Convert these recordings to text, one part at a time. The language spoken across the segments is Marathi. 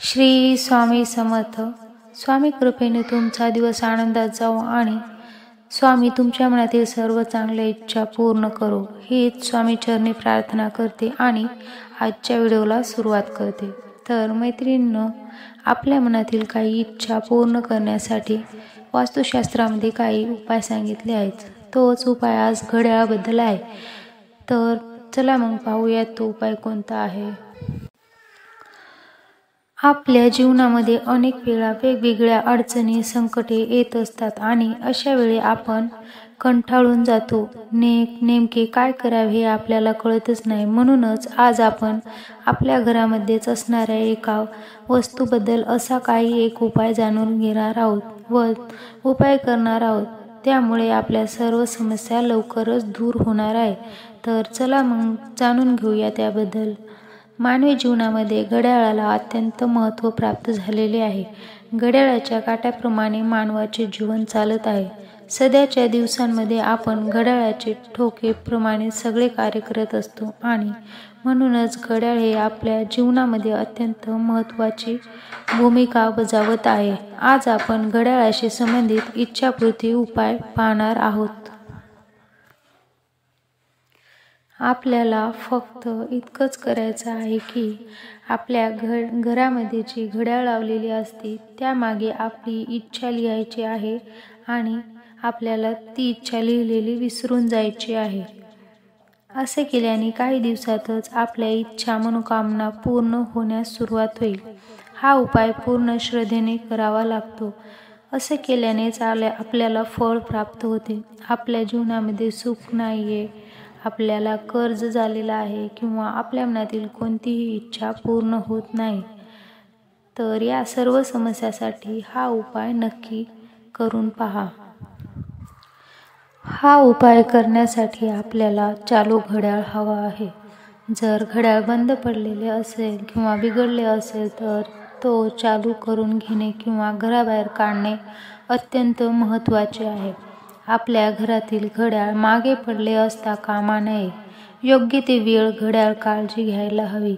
श्री स्वामी समर्थ. स्वामी कृपेने तुमचा दिवस आनंदात जाओ आणि स्वामी तुमच्या मनातील सर्व चांगल्या इच्छा पूर्ण करो, हीच स्वामी चरणी प्रार्थना करते आणि आजच्या व्हिडिओला सुरुवात करते. तर मैत्रिणींनो, आपल्या मनातील काही इच्छा पूर्ण करण्यासाठी वास्तुशास्त्रामध्ये काही उपाय सांगितले आहेत. तोच उपाय आज घड्याळाबद्दल आहे. तर चला मग पाहूयात तो उपाय कोणता आहे. आपल्या जीवनामध्ये अनेक वेळा वेगवेगळ्या अडचणी, संकटे येत असतात आणि अशा वेळी आपण कंटाळून जातो. नेमके काय करावे हे आपल्याला कळतच नाही. म्हणूनच आज आपण आपल्या घरामध्येच असणाऱ्या एका वस्तूबद्दल असा काही एक उपाय जाणून घेणार आहोत व उपाय करणार आहोत. त्यामुळे आपल्या सर्व समस्या लवकरच दूर होणार आहे. तर चला मग जाणून घेऊया त्याबद्दल. मानवी जीवनामध्ये घड्याळाला अत्यंत महत्त्व प्राप्त झालेले आहे. घड्याळाच्या काट्याप्रमाणे मानवाचे जीवन चालत आहे. सध्याच्या दिवसांमध्ये आपण घड्याळाचे ठोकेप्रमाणे सगळे कार्य करत असतो आणि म्हणूनच घड्याळ हे आपल्या जीवनामध्ये अत्यंत महत्त्वाची भूमिका बजावत आहे. आज आपण घड्याळाशी संबंधित इच्छापूर्ती उपाय पाहणार आहोत. आपल्याला फक्त इतकंच करायचं आहे की आपल्या घरामध्ये जी घड्याळ लावलेली असते त्यामागे आपली इच्छा लिहायची आहे आणि आपल्याला ती इच्छा लिहिलेली विसरून जायची आहे. असे केल्याने काही दिवसातच आपल्या इच्छा मनोकामना पूर्ण होण्यास सुरुवात होईल. हा उपाय पूर्ण श्रद्धेने करावा लागतो. असे केल्यानेच आपल्याला फळ प्राप्त होते. आपल्या जीवनामध्ये सुख नाहीये, आपल्याला कर्ज झालेला आहे किंवा आपल्या मनातील कोणतीही इच्छा पूर्ण होत नाही, तर या सर्व समस्यासाठी हा उपाय नक्की करून पहा. हा उपाय करण्यासाठी आपल्याला चालू घड्याळ हवा आहे. जर घड्याळ बंद पडलेले असेल किंवा बिघडले असेल तर तो चालू करून घेणे किंवा घराबाहेर काढणे अत्यंत महत्त्वाचे आहे. आपल्या घरातील घड्याळ मागे पडले असता कामा नये. योग्य ते वेळ घड्याळ काळजी घ्यायला हवी.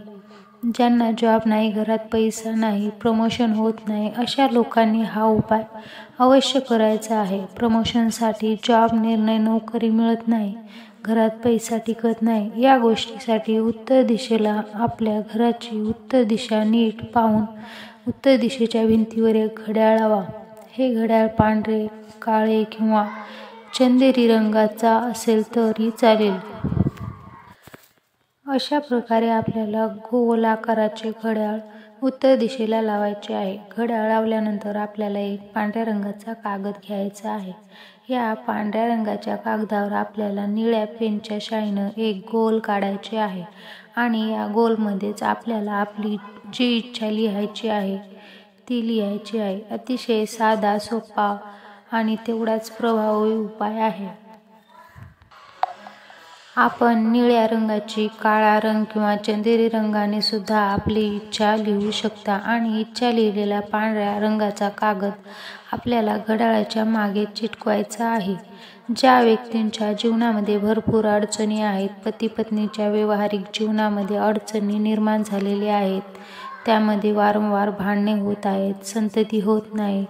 ज्यांना जॉब नाही, घरात पैसा नाही, प्रमोशन होत नाही, अशा लोकांनी हा उपाय अवश्य करायचा आहे. प्रमोशनसाठी जॉब, निर्णय, नोकरी मिळत नाही, घरात पैसा टिकत नाही, या गोष्टीसाठी उत्तर दिशेला आपल्या घराची उत्तर दिशा नीट पाहून उत्तर दिशेच्या भिंतीवर एक घड्याळ लावा. हे घड्याळ पांढरे, काळे किंवा चंदेरी रंगाचा असेल तरी चालेल. अशा प्रकारे आपल्याला गोल आकाराचे घड्याळ उत्तर दिशेला लावायचे आहे. घड्याळ लावल्यानंतर आपल्याला एक पांढऱ्या रंगाचा कागद घ्यायचा आहे. या पांढऱ्या रंगाच्या कागदावर आपल्याला निळ्या पेनच्या शाईनं एक गोल काढायचे आहे आणि या गोलमध्येच आपल्याला आपली जी इच्छा लिहायची आहे ती लिहायची आहे. अतिशय साधा, सोपा आणि तेवढाच प्रभावी उपाय आहे. आपण निळ्या रंगाची, काळा रंग किंवा चंदेरी रंगाने सुद्धा आपली इच्छा लिहू शकता आणि इच्छा लिहिलेला पांढऱ्या रंगाचा कागद आपल्याला घड्याळाच्या मागे चिटकवायचा आहे. ज्या व्यक्तींच्या जीवनामध्ये भरपूर अडचणी आहेत, पती-पत्नीच्या व्यावहारिक जीवनामध्ये अडचणी निर्माण झालेल्या आहेत, त्यामध्ये वारंवार भांडणे होत आहेत, संतती होत नाही,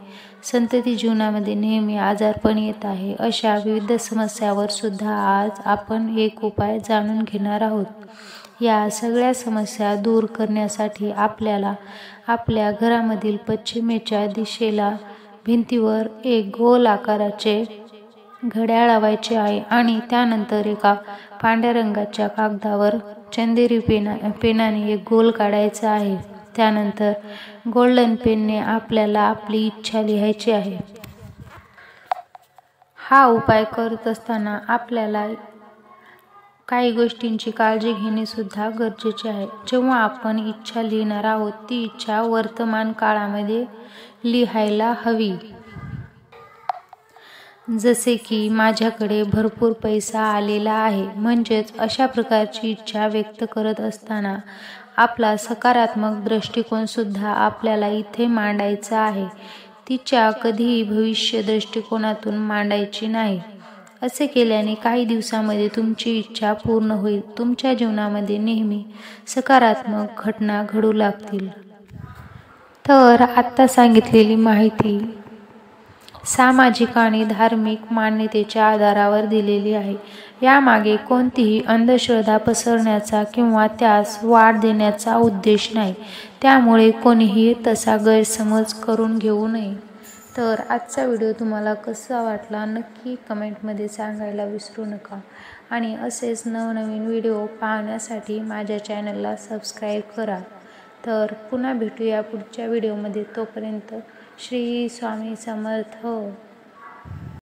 संतती जीवनामध्ये नेहमी आजारपण येत आहे, अशा विविध समस्यावर सुद्धा आज आपण एक उपाय जाणून घेणार आहोत. या सगळ्या समस्या दूर करण्यासाठी आपल्याला आपल्या घरामधील पश्चिमेच्या दिशेला भिंतीवर एक गोल आकाराचे घड्याळ लावायचे आहे आणि त्यानंतर एका पांढऱ्या रंगाच्या कागदावर चंदेरी पेनाने एक गोल काढायचा आहे. त्यानंतर गोल्डन पेनने आपल्याला आपली इच्छा लिहायची आहे. हा उपाय करत असताना आपल्याला काही गोष्टींची काळजी घेणे सुद्धा गरजेचे आहे. जेव्हा आपण इच्छा लिहिणार आहोत ती इच्छा वर्तमान काळामध्ये लिहायला हवी. जसे की माझ्याकडे भरपूर पैसा आलेला आहे, म्हणजेच अशा प्रकारची इच्छा व्यक्त करत असताना आपला सकारात्मक दृष्टिकोन सुद्धा आपल्याला इथे मांडायचा आहे. तिच्या कधीही भविष्य दृष्टिकोनातून मांडायची नाही. असे केल्याने काही दिवसामध्ये तुमची इच्छा पूर्ण होईल. तुमच्या जीवनामध्ये नेहमी सकारात्मक घटना घडू लागतील. तर आत्ता सांगितलेली माहिती सामाजिक आणि धार्मिक मान्यतेच्या आधारावर दिलेली आहे. यामागे कोणतीही अंधश्रद्धा पसरण्याचा किंवा त्यास वाढ देण्याचा उद्देश नाही. त्यामुळे कोणीही तसा गैरसमज करून घेऊ नये. तर आजचा व्हिडिओ तुम्हाला कसा वाटला नक्की कमेंटमध्ये सांगायला विसरू नका. आणि असेच नवनवीन व्हिडिओ पाहण्यासाठी माझ्या चॅनलला सबस्क्राईब करा. तर पुन्हा भेटूया पुढच्या व्हिडिओमध्ये. तोपर्यंत श्री स्वामी समर्थ.